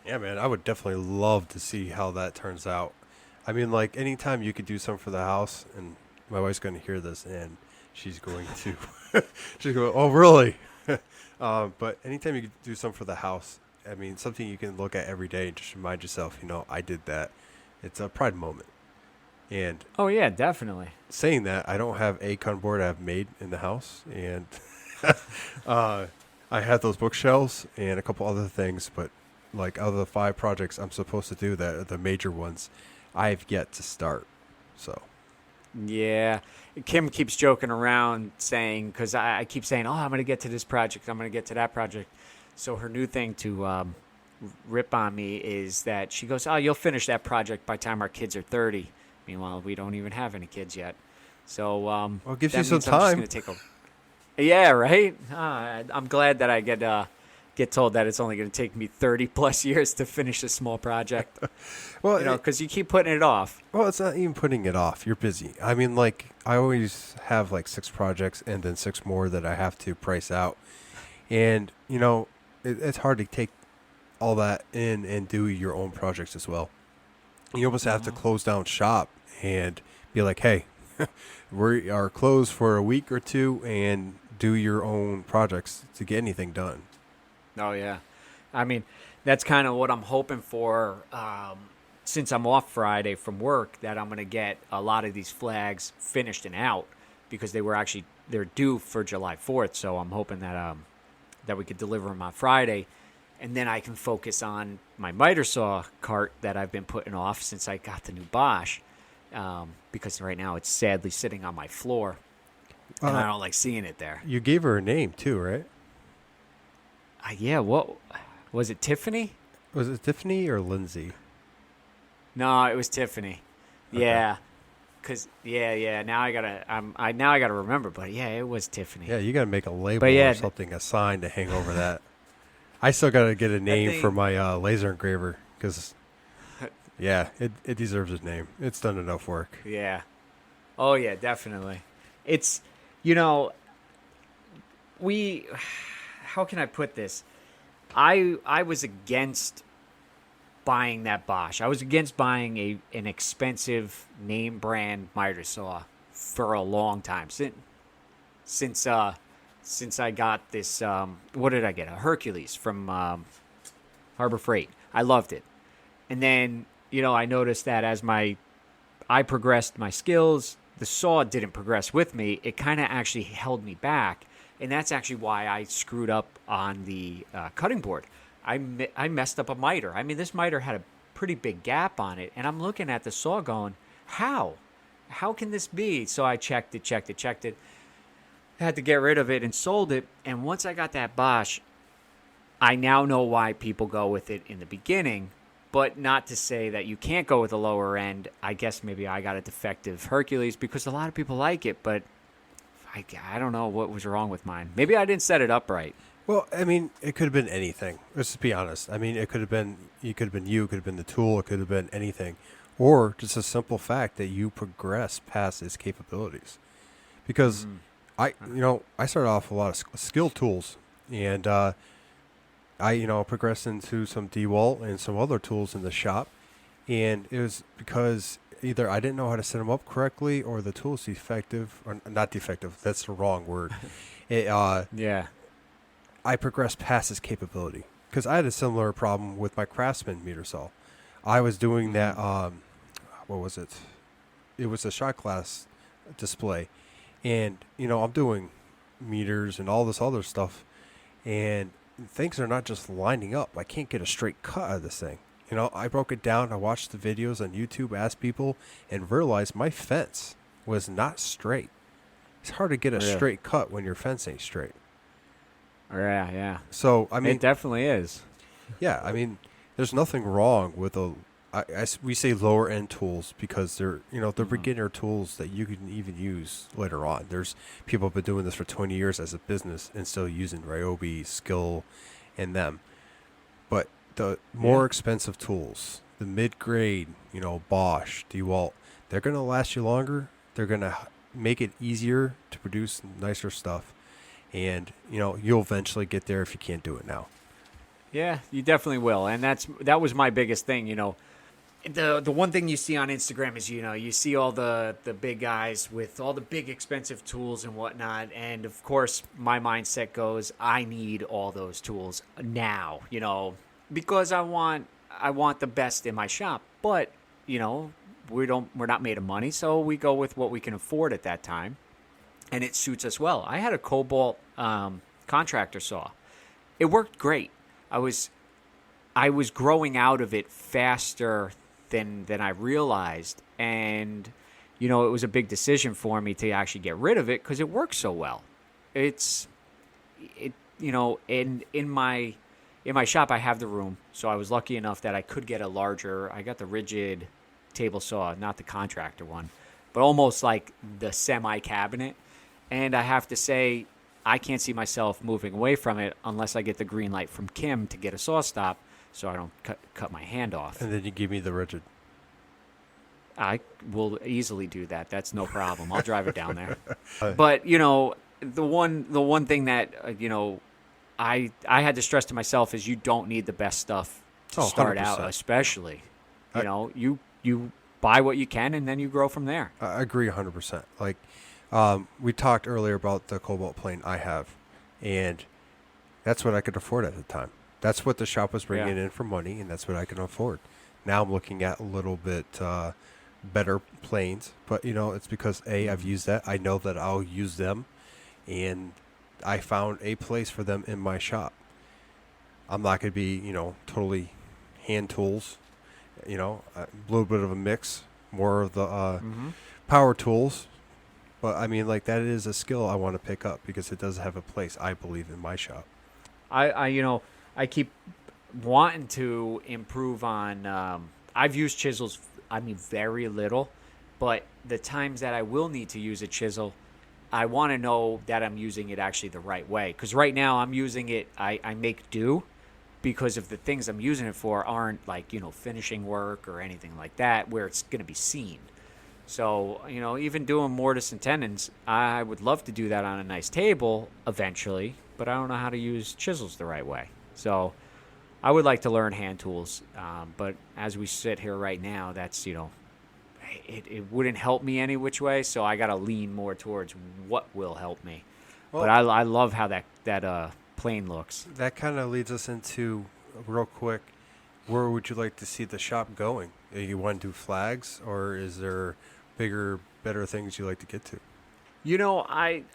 Yeah, man, I would definitely love to see how that turns out. I mean, like, anytime you could do something for the house, and my wife's going to hear this, and she's going to, she's going, oh, really? But anytime you could do something for the house, I mean, something you can look at every day and just remind yourself, I did that. It's a pride moment. And oh, yeah, definitely. Saying that, I don't have a cutting board I've made in the house, and I have those bookshelves and a couple other things, but like out of the 5 projects I'm supposed to do that are the major ones, I've yet to start. So yeah, Kim keeps joking around saying, because I keep saying, oh, I'm going to get to this project, I'm going to get to that project. So her new thing to rip on me is that she goes, oh, you'll finish that project by the time our kids are 30. Meanwhile, we don't even have any kids yet. So well, it gives you some time. Yeah, right? I'm glad that I get told that it's only going to take me 30 plus years to finish a small project. Well, because you keep putting it off. Well, it's not even putting it off. You're busy. I mean, like, I always have like 6 projects and then 6 more that I have to price out. And, it's hard to take all that in and do your own projects as well. You almost have to close down shop and be like, hey, we are closed for a week or 2 and do your own projects to get anything done. Oh, yeah. I mean, that's kind of what I'm hoping for since I'm off Friday from work, that I'm going to get a lot of these flags finished and out because they're due for July 4th. So I'm hoping that we could deliver them on Friday. And then I can focus on my miter saw cart that I've been putting off since I got the new Bosch, because right now it's sadly sitting on my floor, and I don't like seeing it there. You gave her a name too, right? Yeah, what was it, Tiffany? Was it Tiffany or Lindsay? No, it was Tiffany. Okay. Yeah, now I gotta remember, but yeah, it was Tiffany. Yeah, you gotta make a label or something, a sign to hang over that. I still got to get a name for my laser engraver because, yeah, it deserves a name. It's done enough work. Yeah. Oh, yeah, definitely. It's, how can I put this? I was against buying that Bosch. I was against buying an expensive name brand miter saw for a long time. Since I got this, what did I get? A Hercules from Harbor Freight. I loved it. And then, I noticed that as I progressed my skills, the saw didn't progress with me. It kind of actually held me back. And that's actually why I screwed up on the cutting board. I messed up a miter. I mean, this miter had a pretty big gap on it. And I'm looking at the saw going, how? How can this be? So I checked it. I had to get rid of it and sold it. And once I got that Bosch, I now know why people go with it in the beginning. But not to say that you can't go with the lower end. I guess maybe I got a defective Hercules because a lot of people like it, but I don't know what was wrong with mine. Maybe I didn't set it up right. Well, I mean, it could have been anything. Let's just be honest. I mean, it could have been it could have been the tool, it could have been anything, or just a simple fact that you progress past its capabilities. Because I started off with a lot of skill tools, and I progressed into some DeWalt and some other tools in the shop, and it was because either I didn't know how to set them up correctly or the tool's defective, or not defective, that's the wrong word. Yeah. I progressed past its capability because I had a similar problem with my Craftsman meter saw. I was doing that, what was it? It was a shot glass display, and, I'm doing meters and all this other stuff, and things are not just lining up. I can't get a straight cut out of this thing. I broke it down. I watched the videos on YouTube, asked people, and realized my fence was not straight. It's hard to get a straight cut when your fence ain't straight. Yeah. So, I mean... It definitely is. Yeah, I mean, there's nothing wrong with we say lower end tools because they're beginner tools that you can even use later on. There's people have been doing this for 20 years as a business and still using Ryobi, Skill, and them. But the more expensive tools, the mid-grade, Bosch, DeWalt, they're going to last you longer. They're going to make it easier to produce nicer stuff. And, you'll eventually get there if you can't do it now. Yeah, you definitely will. And that was my biggest thing, The one thing you see on Instagram is, you see all the big guys with all the big expensive tools and whatnot. And, of course, my mindset goes, I need all those tools now, because I want the best in my shop. But, we're not made of money, so we go with what we can afford at that time. And it suits us well. I had a Cobalt contractor saw. It worked great. I was growing out of it faster than I realized, and it was a big decision for me to actually get rid of it because it works so well. In my shop I have the room, so I was lucky enough that I could get I got the rigid table saw, not the contractor one, but almost like the semi cabinet. And I have to say, I can't see myself moving away from it unless I get the green light from Kim to get a saw stop so I don't cut my hand off. And then you give me the rigid. I will easily do that. That's no problem. I'll drive it down there. But, the one thing that, I had to stress to myself is you don't need the best stuff to start 100%. Out, especially. You buy what you can and then you grow from there. I agree 100%. Like, we talked earlier about the Cobalt plane I have, and that's what I could afford at the time. That's what the shop was bringing in for money, and that's what I can afford. Now I'm looking at a little bit better planes, but, it's because, I've used that. I know that I'll use them, and I found a place for them in my shop. I'm not going to be, totally hand tools, a little bit of a mix, more of the power tools. But, I mean, like, that is a skill I want to pick up because it does have a place, I believe, in my shop. I keep wanting to improve on I've used chisels, very little. But the times that I will need to use a chisel, I want to know that I'm using it actually the right way. Because right now I'm using it, I make do because of the things I'm using it for aren't, like, finishing work or anything like that where it's going to be seen. So, even doing mortise and tenons, I would love to do that on a nice table eventually, but I don't know how to use chisels the right way. So I would like to learn hand tools, but as we sit here right now, that's, it wouldn't help me any which way, so I got to lean more towards what will help me. Well, but I love how that plane looks. That kind of leads us into, real quick, where would you like to see the shop going? You want to do flags, or is there bigger, better things you like to get to?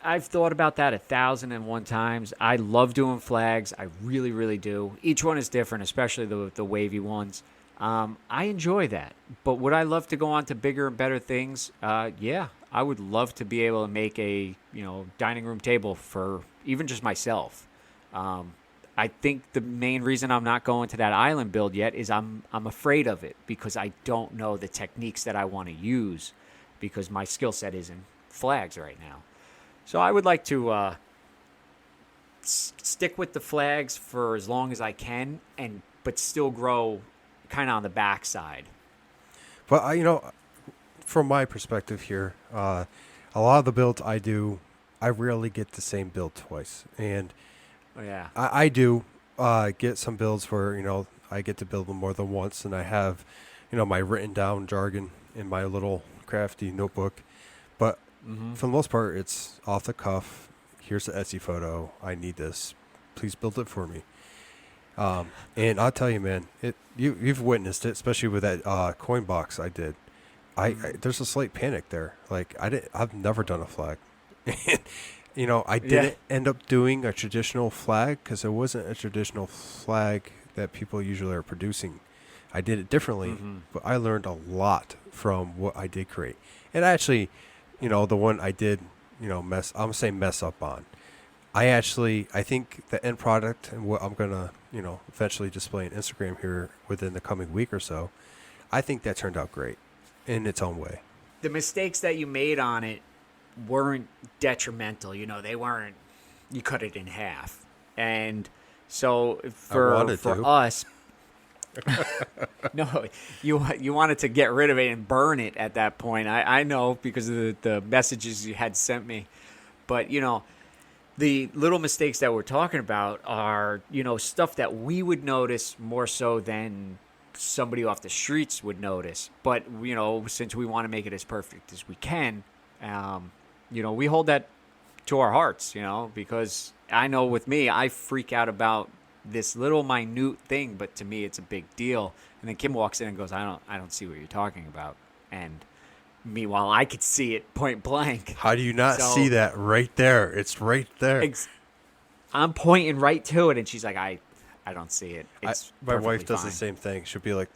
I've thought about that 1,001 times. I love doing flags. I really, really do. Each one is different, especially the wavy ones. I enjoy that. But would I love to go on to bigger and better things? Yeah, I would love to be able to make a dining room table for even just myself. I think the main reason I'm not going to that island build yet is I'm afraid of it because I don't know the techniques that I want to use because my skill set isn't flags right now. So I would like to stick with the flags for as long as I can, but still grow kind of on the backside. But from my perspective here, a lot of the builds I do, I rarely get the same build twice, and yeah, I do get some builds where I get to build them more than once, and I have my written down jargon in my little crafty notebook. But for the most part, it's off the cuff. Here's the Etsy photo. I need this. Please build it for me. And I'll tell you, man, you've witnessed it, especially with that coin box I did. I there's a slight panic there. Like I've never done a flag. I didn't end up doing a traditional flag because it wasn't a traditional flag that people usually are producing. I did it differently, but I learned a lot from what I did create. And actually, the one I did, mess up on. I think the end product and what I'm going to, eventually display on Instagram here within the coming week or so, I think that turned out great in its own way. The mistakes that you made on it weren't detrimental. They weren't, you cut it in half. And so for us, no, you wanted to get rid of it and burn it at that point. I know because of the messages you had sent me. But, the little mistakes that we're talking about are, stuff that we would notice more so than somebody off the streets would notice. But, since we want to make it as perfect as we can, we hold that to our hearts, because I know with me, I freak out about this little minute thing, but to me, it's a big deal. And then Kim walks in and goes, I don't see what you're talking about. And meanwhile, I could see it point blank. How do you not see that right there? It's right there. I'm pointing right to it, and she's like, I don't see it. My wife does fine. the same thing. She'll be like,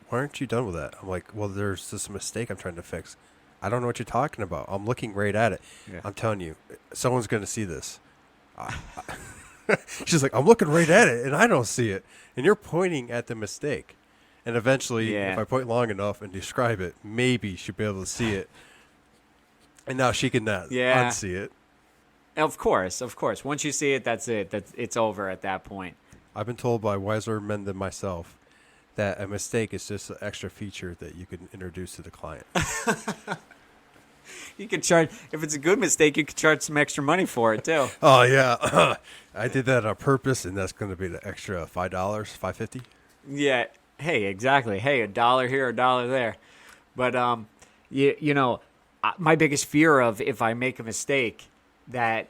why aren't you done with that? I'm like, well, there's this mistake I'm trying to fix. I don't know what you're talking about. I'm looking right at it. Yeah. I'm telling you, someone's going to see this. She's like, I'm looking right at it, and I don't see it. And you're pointing at the mistake. And eventually, if I point long enough and describe it, maybe she'll be able to see it. And now she can unsee it. Of course. Once you see it, that's it. It's over at that point. I've been told by wiser men than myself that a mistake is just an extra feature that you can introduce to the client. You can charge, if it's a good mistake, you can charge some extra money for it, too. Oh, yeah. I did that on purpose, and that's going to be the extra $5, $5.50. Yeah. Hey, exactly. Hey, $1 here, $1 there. But, my biggest fear of if I make a mistake that,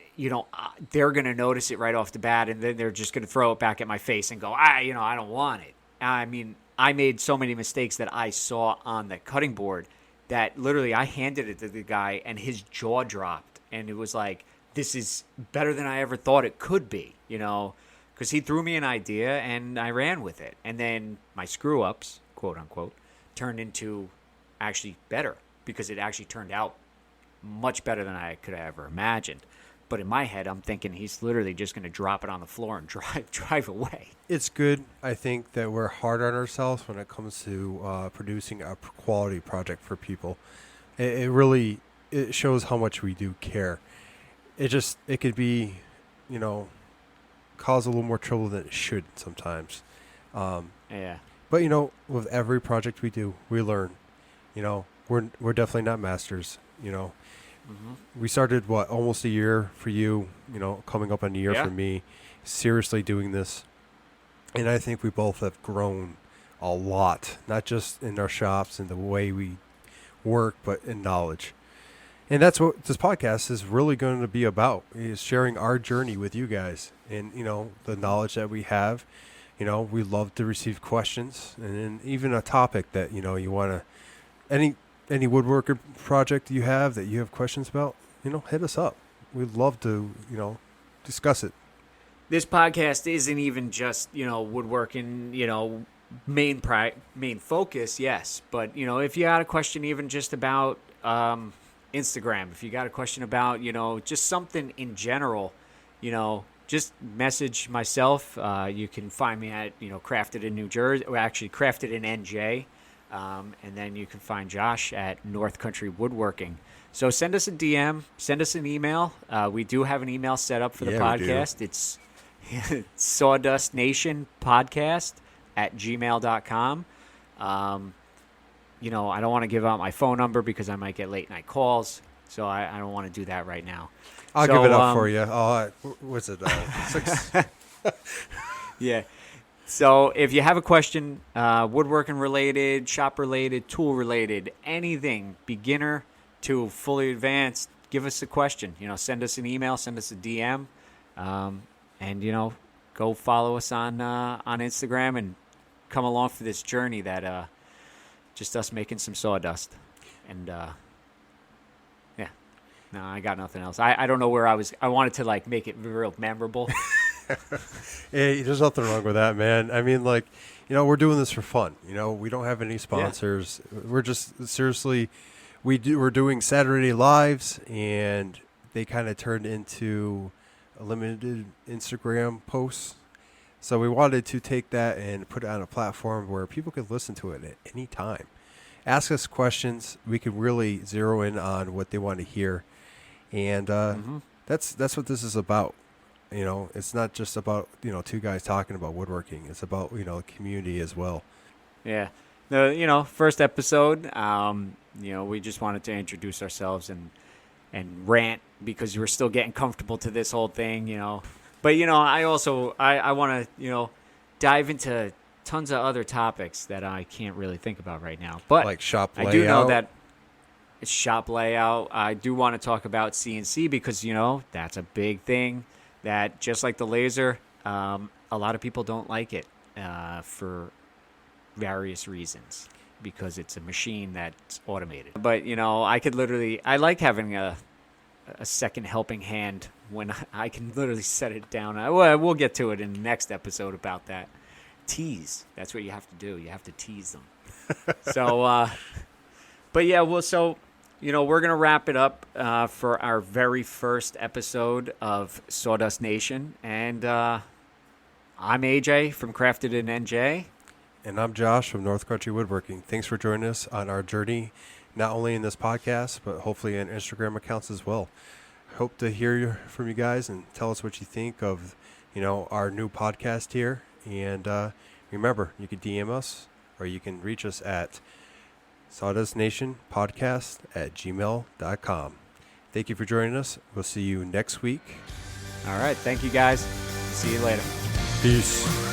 they're going to notice it right off the bat, and then they're just going to throw it back at my face and go, I don't want it. I mean, I made so many mistakes that I saw on the cutting board that literally I handed it to the guy and his jaw dropped. And it was like, this is better than I ever thought it could be, because he threw me an idea and I ran with it. And then my screw ups, quote unquote, turned into actually better because it actually turned out much better than I could have ever imagined. But in my head, I'm thinking he's literally just going to drop it on the floor and drive away. It's good, I think, that we're hard on ourselves when it comes to producing a quality project for people. It really shows how much we do care. It could be, cause a little more trouble than it should sometimes. Yeah. But with every project we do, we learn. We're definitely not masters. We started almost a year for you. Coming up on a year for me. Seriously doing this, and I think we both have grown a lot, not just in our shops and the way we work, but in knowledge. And that's what this podcast is really going to be about: is sharing our journey with you guys, and the knowledge that we have. We love to receive questions, and then even a topic that you want to any woodworking project you have that you have questions about, hit us up. We'd love to, discuss it. This podcast isn't even just, woodworking, main focus, yes. But, if you got a question even just about Instagram, if you got a question about, just something in general, just message myself. You can find me at, Crafted in New Jersey, or actually Crafted in NJ. And then you can find Josh at North Country Woodworking. So send us a DM, send us an email. We do have an email set up for the podcast. It's sawdustnationpodcast at gmail.com. I don't want to give out my phone number because I might get late night calls. So I don't want to do that right now. I'll give it up for you. What's it? 6. Yeah. So if you have a question, woodworking related, shop related, tool related, anything, beginner to fully advanced, give us a question. Send us an email, send us a DM, and go follow us on Instagram and come along for this journey that just us making some sawdust. And yeah, no, I got nothing else. I don't know where I wanted to make it real memorable. Hey, there's nothing wrong with that, man. I mean, we're doing this for fun. We don't have any sponsors. Yeah. We're just seriously, we're doing Saturday Lives, and they kind of turned into a limited Instagram posts. So we wanted to take that and put it on a platform where people could listen to it at any time. Ask us questions. We can really zero in on what they want to hear, and that's what this is about. It's not just about, two guys talking about woodworking. It's about, community as well. Yeah. The, first episode, we just wanted to introduce ourselves and rant because we're still getting comfortable to this whole thing, But, I also, I want to, dive into tons of other topics that I can't really think about right now. But like shop layout. I do know that it's shop layout. I do want to talk about CNC because, that's a big thing. That just like the laser, a lot of people don't like it for various reasons because it's a machine that's automated. But, I like having a second helping hand when I can literally set it down. We'll get to it in the next episode about that. Tease. That's what you have to do. You have to tease them. So, but yeah, we're going to wrap it up for our very first episode of Sawdust Nation. And I'm AJ from Crafted in NJ. And I'm Josh from North Country Woodworking. Thanks for joining us on our journey, not only in this podcast, but hopefully in Instagram accounts as well. Hope to hear from you guys and tell us what you think of, our new podcast here. And remember, you can DM us or you can reach us at sawdustnationpodcast at gmail.com. Thank you for joining us. We'll see you next week. All right. Thank you, guys. See you later. Peace.